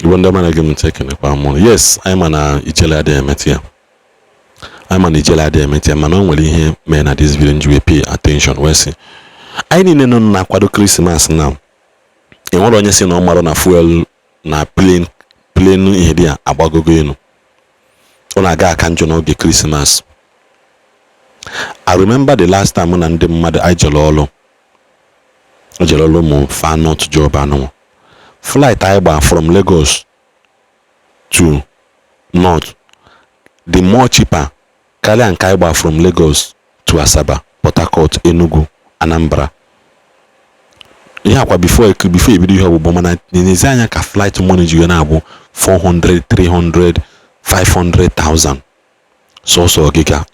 Wonder man again taking a more. Yes, I'm an Ijele de Metia. I'm an Ijele de Metia. Man, only here men at this village we pay attention. Where see, I didn't know na kwado Christmas now. In one onye si na ọmara na fuel na plane ihe dị a agbagogo enu. Ọ na-aga aka njọ n'oge Christmas. I remember the last time na ndị mmadụ Ijele ọlụ mụ far north job anụ. Flight I gba from Lagos to north, the more cheaper karịa nke I gba from Lagos to Asaba, Port Harcourt, Enugu, Anambra. Ihe akwa before ebido ihe ọgbụgbọ mana n'ezi anya ka flight money ji na-abụ 400, 300, 500,000 sọsọ ọgịga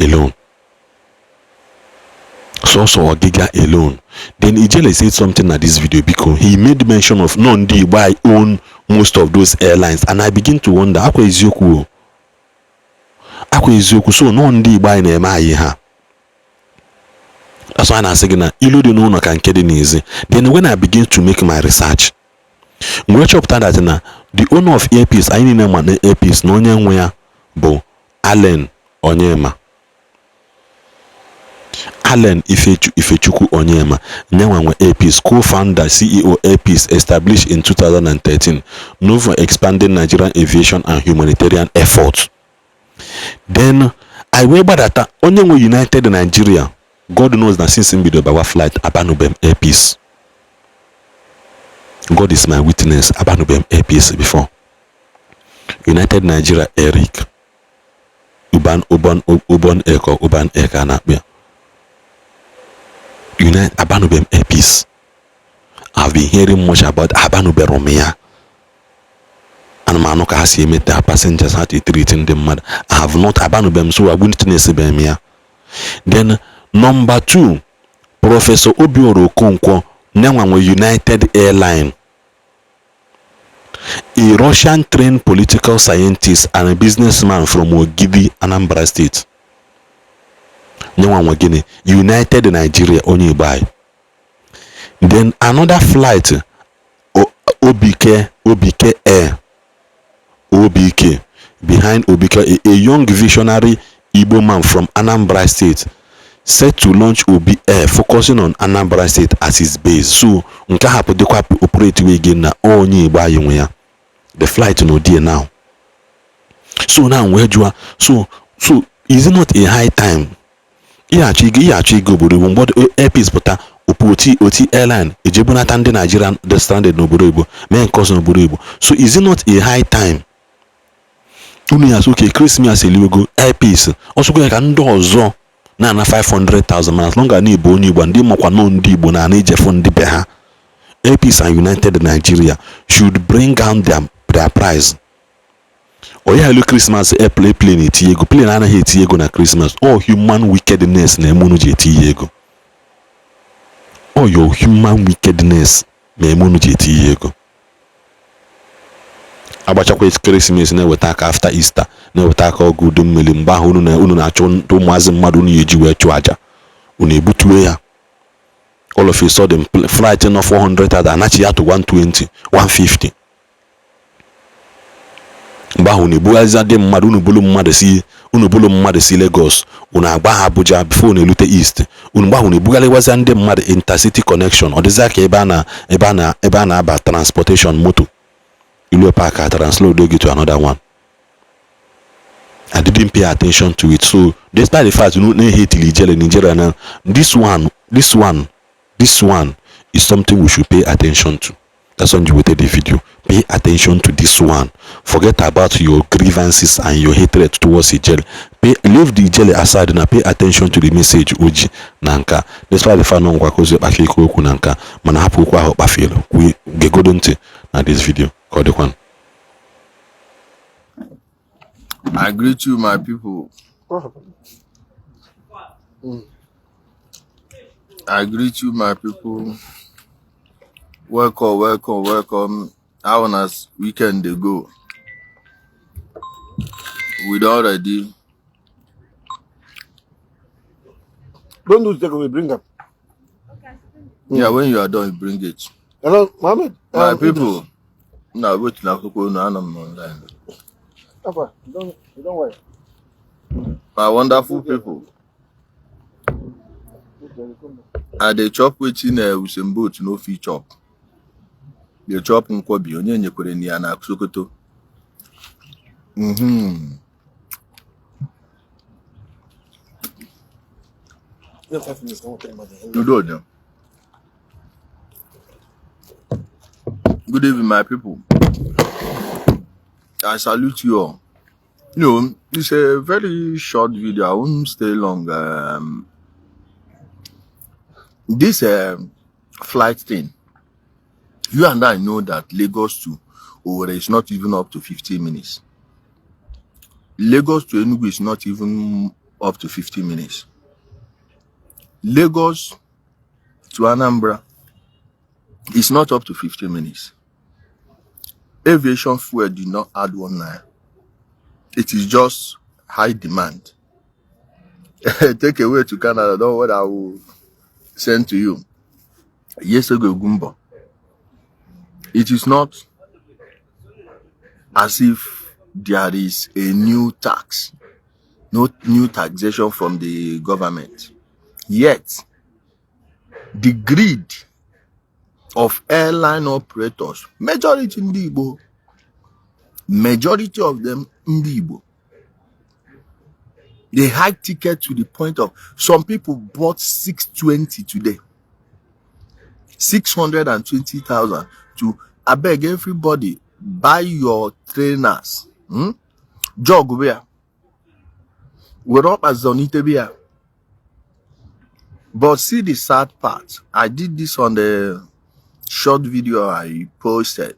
alone. Then Ijele said something at this video because he made mention of ndị Igbo I own most of those airlines, and I begin to wonder akwa eziokwu so ndị Igbo I na-eme anyị ha. That's why I say na ilu dị n'ụlọ ka nke dị n'ezi. Then when I begin to make my research, we chọpụta that na the owner of Airpeace anyị niile ma na Airpeace na onye nwe ya bụ Onyema. Allen Ifechukwu Onyema, nyanwa nwe Airpeace, co-founder, CEO Airpeace, established in 2013, known for expanding Nigerian aviation and humanitarian efforts. Then I remember that onye nwe United Nigeria, God knows that since in bido flight abanubem Airpeace. God is my witness, abanubem Airpeace before. United Nigeria Eric Uban Eka na akpia. United Abanubem Airpeace. I've been hearing much about Abanube Romea. And Manoka has met their passengers how to treating them mad. I have not Abanubem, so I wouldn't necessarily here. Then number 2, Professor Obioro Konkwo, Nyanwa United Airlines. A Russian trained political scientist and a businessman from Ogidi, Anambra State. United Nigeria only buy. Then another flight, OBK Air, OBK, behind OBK, a young visionary Igbo man from Anambra State, set to launch OB Air, focusing on Anambra State as his base. So nka hapo de kwa operate we again na onye Igbo ayenwe ya. The flight no there now. So now where you are, so is it not a high time? Actually go but Airpeace pụta OT airline ejebunata ndị Nigerian the stranded n'obodo Igbo mee cause n'obodo Igbo. So is it not a high time? Unu ya okay Christmas eliwego Airpeace ọsọgo ka ndị ọzọ na 500,000 man as long as na Igbo onye Igbo ndị makwa no ndị Igbo na ejefu ndị be ha. Airpeace and United Nigeria should bring down their price. Oya hello Christmas plane eti ego plane anaghị eti ego na Christmas. All human wickedness na emunu ji eti ego. All your human wickedness na emunu ji eti ego. Agbachakwa Christmas na weta aka after Easter na weta aka ogu udu mmiri mgbe ahụ unu na-achụ ụmụazị mmadụ unu eji wee chụ aja. Unu ebutuwe ya. All of a sudden flight no 400 anachi ya to 120 150. Bahu ni buaza de mmadụ unu bulu mmadụ si Lagos unu agba ha Abuja before unu elute East unu bahu ni bugalewaza ndị mmadụ intercity connection ọ dịza ka ebe a na-aba transportation moto ilu park a transload oge to another one. I didn't pay attention to it. So despite the fact you know hate Ijele Nigeria now, this one is something we should pay attention to. That's when you waited the video. Pay attention to this one. Forget about your grievances and your hatred towards Ijele. Leave the Ijele aside and pay attention to the message Oji Nanka. Despite the fact no kwakoze bakiko oku nanka, mana hapo kwa ho bafelo. We gegodonte na this video. Call the one. I greet you, my people. I greet you, my people. Welcome. How was weekend they go? We already. Don't do take away, bring up. Yeah, when you are done, bring it. Hello, Mohammed. My people, No, wait, now I'm online. Papa, don't worry. My wonderful people. And they chop waiting with some boat, no fee chop. They chop nkwobi, onye nyekwere ni ya na Sokoto. Good evening, my people. I salute you all. You know, it's a very short video. I won't stay long. This flight thing, you and I know that Lagos to Owerri is not even up to 15 minutes. Lagos to Enugu is not even up to 15 minutes. Lagos to Anambra is not up to 15 minutes. Aviation fuel did not add 1 naira. It is just high demand. Take away to Canada, don't what I will send to you. Yes, ago Gumbo. It is not as if there is a new tax, no new taxation from the government. Yet, the greed of airline operators, majority in the Igbo, majority of them in the Igbo, they hike ticket to the point of some people bought 620 today, 620,000 to I beg everybody buy your trainers. Jog where? We're up as Zonitebia. But see the sad part. I did this on the short video I posted.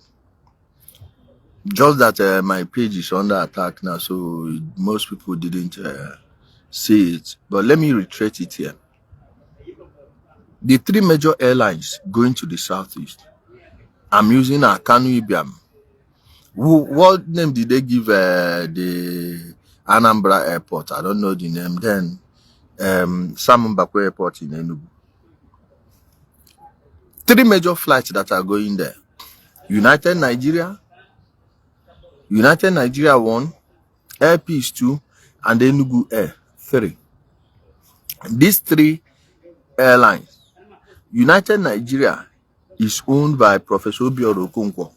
Just that my page is under attack now, so most people didn't see it. But let me reiterate it here. The 3 major airlines going to the southeast. I'm using a Kanu Ibiam. What name did they give the Anambra airport? I don't know the name. Then Simon Bakwe Airport in Enugu. 3 major flights that are going there. United Nigeria 1, Air Peace 2, and Enugu Air 3. These 3 airlines, United Nigeria is owned by Professor Obiora Okonkwo.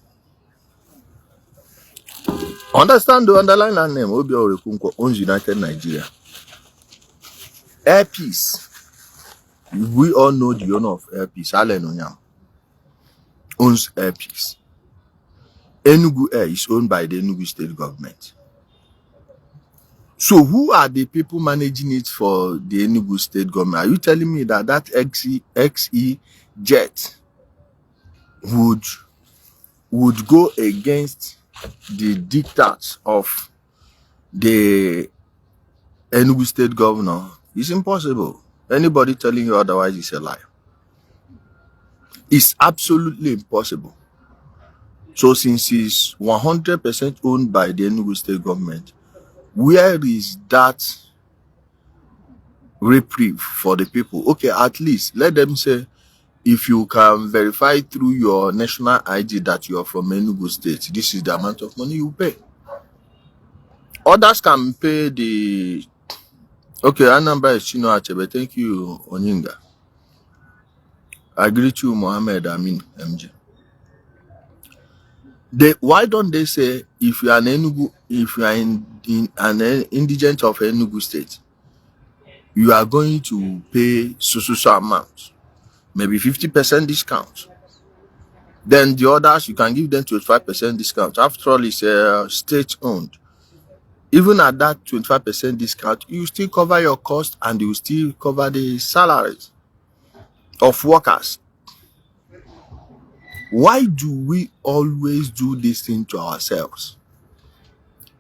Understand the underline that name. Obiora Okonkwo owns United Nigeria. Air Peace, we all know the owner of Air Peace, Allen Onyam, owns Air Peace. Enugu Air is owned by the Enugu state government. So who are the people managing it for the Enugu state government? Are you telling me that XE jet would go against the diktats of the Enugu state governor? It's impossible. Anybody telling you otherwise is a lie. It's absolutely impossible. So since it's 100% owned by the Enugu state government, where is that reprieve for the people? Okay, at least let them say, if you can verify through your national ID that you are from Enugu state, this is the amount of money you pay. Others can pay the... Okay, our number is Chino Achebe. Thank you, Onyinga. I greet you, Mohammed Amin, MJ. Why don't they say, if you are an Enugu, if you are an indigent of Enugu state, you are going to pay so amount, maybe 50% discount. Then the others, you can give them 25% discount. After all, it's state owned. Even at that 25% discount, you still cover your cost and you still cover the salaries of workers. Why do we always do this thing to ourselves?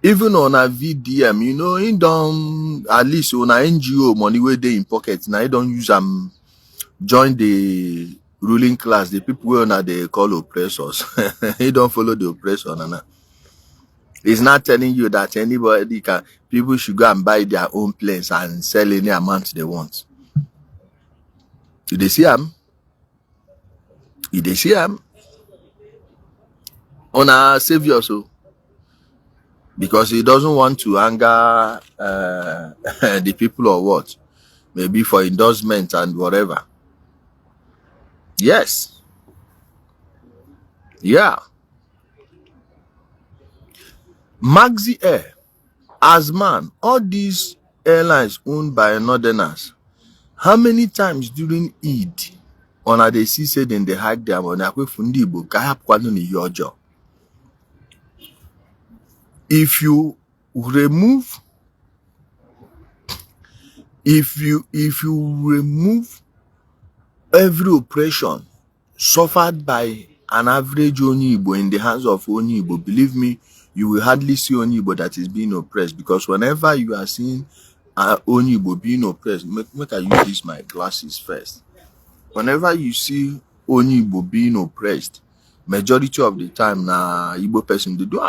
Even on a VDM, you know, in don't at least on a NGO money where they in pockets, now you don't use join the ruling class, the people where they call oppressors. You don't follow the oppressor, Nana. It's not telling you that people should go and buy their own planes and sell any amount they want. Did they see them? Did they see them? on our savior, so because he doesn't want to anger the people or what, maybe for endorsement and whatever. Yes, yeah. Maxi Air, as man, all these airlines owned by northerners, how many times during Eid on they see say then they hike their money akwe fundi Igbo ka hapụkwanụ n'ihe ọjọọ? If you remove every oppression suffered by an average Onyibo in the hands of Onyibo, believe me, you will hardly see Onyibo that is being oppressed, because whenever you are seeing Onyibo being oppressed, make I use this my glasses first. Whenever you see Onyibo being oppressed, majority of the time na Igbo person they do.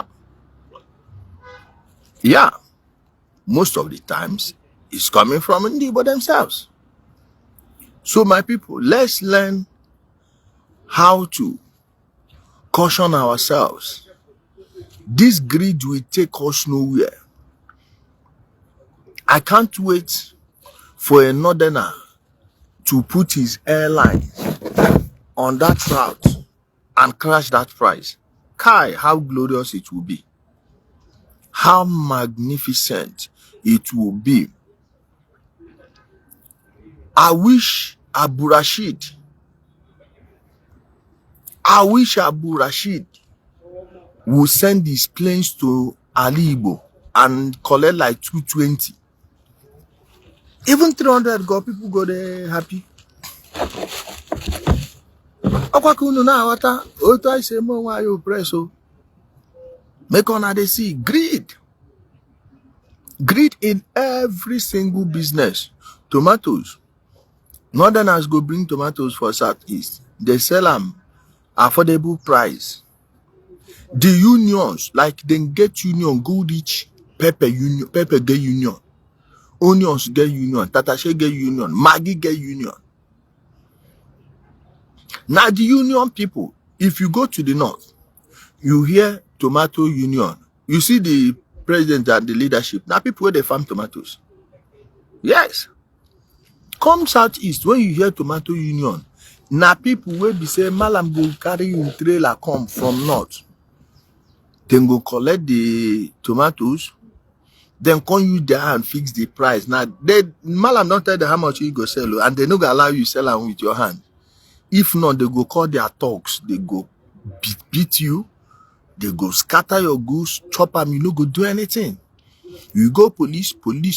Yeah, most of the times it's coming from Igbo themselves. So my people, let's learn how to caution ourselves. This greed will take us nowhere. I can't wait for a northerner to put his airline on that route and crash that price. Kai, how glorious it will be. How magnificent it will be. I wish Abu Rashid will send his planes to Ali Igbo and collect like 220. Even 300 go, people go there happy. I say more why you press so. Make on they see greed. Greed in every single business. Tomatoes. Northerners go bring tomatoes for Southeast. They sell them affordable price. The unions, like they get union, go reach pepper union, pepper get union, onions get union, tatashe get union, Maggi get union. Now the union people, if you go to the north, you hear tomato union. You see the president and the leadership. Now people where they farm tomatoes. Yes. Come southeast, when you hear tomato union, now people will be saying, Malam go carry you trailer come from north. Then go collect the tomatoes, then come you there and fix the price. Now, they Malam don't tell them how much you go sell, and they no go allow you sell them with your hand. If not, they go call their talks, they go beat you, they go scatter your goods, chop them, you no go do anything. You go police,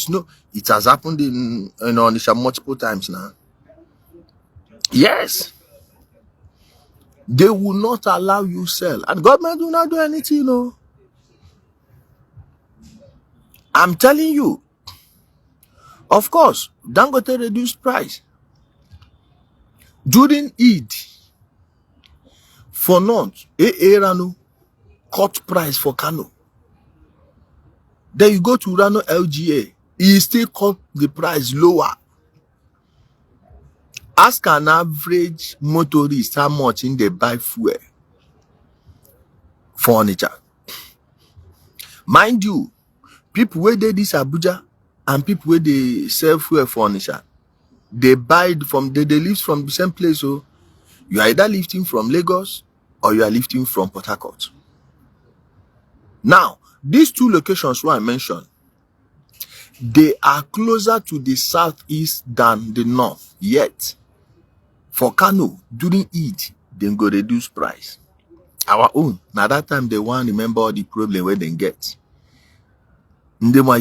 no. It has happened in Onisha multiple times now. Yes. They will not allow you sell. And government will not do anything, no. I'm telling you. Of course, Dangote reduced price. During Eid, for North, Rano cut price for Kano. Then you go to Rano LGA, he still cut the price lower. Ask an average motorist how much in they buy fuel for Onitsha. Mind you, people where they this Abuja and people where they sell fuel for Onitsha, they buy from they live from the same place. So you are either lifting from Lagos or you are lifting from Port Harcourt. Now, these two locations where I mentioned, they are closer to the southeast than the north. Yet, for Kano, during Eid, they go reduce price. Our own. Now that time they want to remember all the problem where they get. Ndema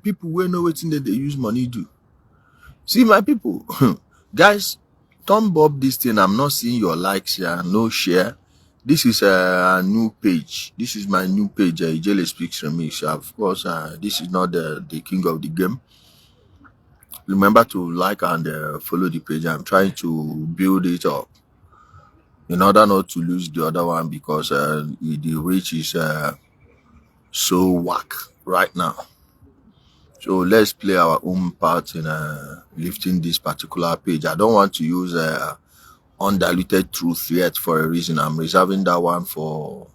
people where know what they use money do. See my people, guys, thumb up this thing. I'm not seeing your likes here, no share. This is a new page. This is my new page. Ijele speaks from me. So of course, this is not the king of the game. Remember to like and follow the page. I'm trying to build it up in order not to lose the other one, because the reach is so whack right now. So let's play our own part in lifting this particular page. I don't want to use undiluted truth yet for a reason. I'm reserving that one for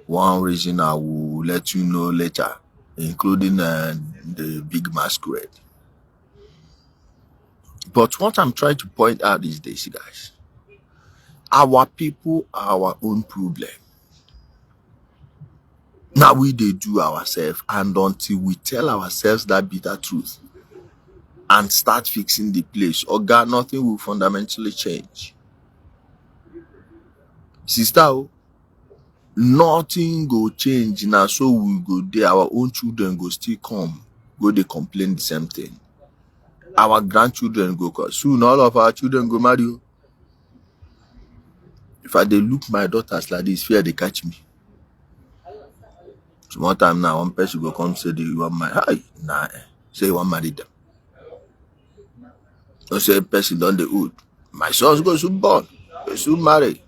one reason I will let you know later, including the big masquerade. But what I'm trying to point out is this, guys. Our people are our own problem. Now we they do ourselves, and until we tell ourselves that bitter truth and start fixing the place, oh God, nothing will fundamentally change. Sister, nothing go change now, so we go there. Our own children go still come, go they complain the same thing. Our grandchildren go, cause soon all of our children go marry. If I they look my daughters like this, fear they catch me. So one time now, one person go come say, "Do you want my hi?" Nah, say you want marry them. Don't say person done the wood. My sons go soon born, they soon marry.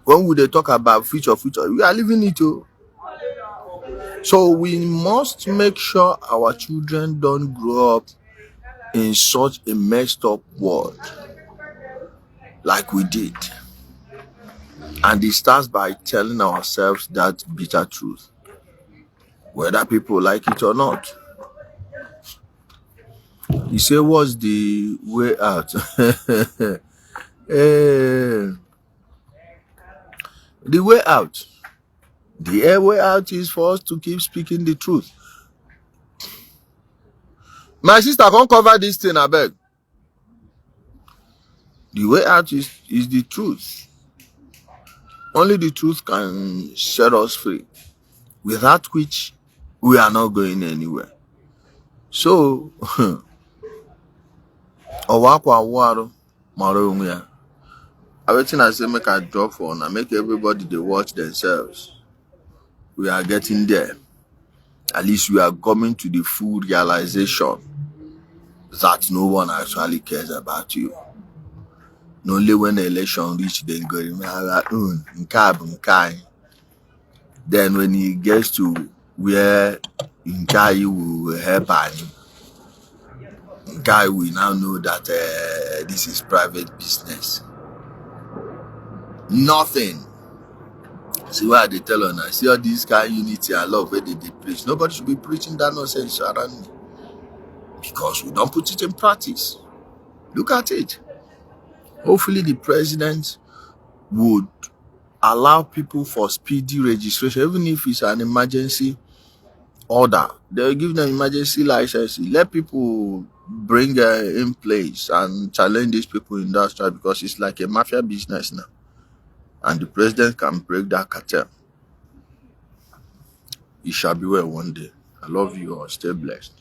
When we they talk about future, we are living it too. So we must make sure our children don't grow up in such a messed up world like we did. And it starts by telling ourselves that bitter truth, whether people like it or not. You say, what's the way out? The way out. The way out is for us to keep speaking the truth. My sister, can't cover this thing, I beg. The way out is the truth. Only the truth can set us free, without which we are not going anywhere. So, everything I say make a drop for and make everybody they watch themselves. We are getting there. At least we are coming to the full realization that no one actually cares about you. Only when the election reach, then go, then when he gets to where Nkai will help him, Nkai will now know that this is private business. Nothing. See why they tell on us. See all this kind of unity and love where they preach. Nobody should be preaching that nonsense around me, because we don't put it in practice. Look at it. Hopefully the president would allow people for speedy registration, even if it's an emergency order. They'll give them emergency license. Let people bring in place and challenge these people in that strike, because it's like a mafia business now. And the president can break that cartel. It shall be well one day. I love you all. Stay blessed.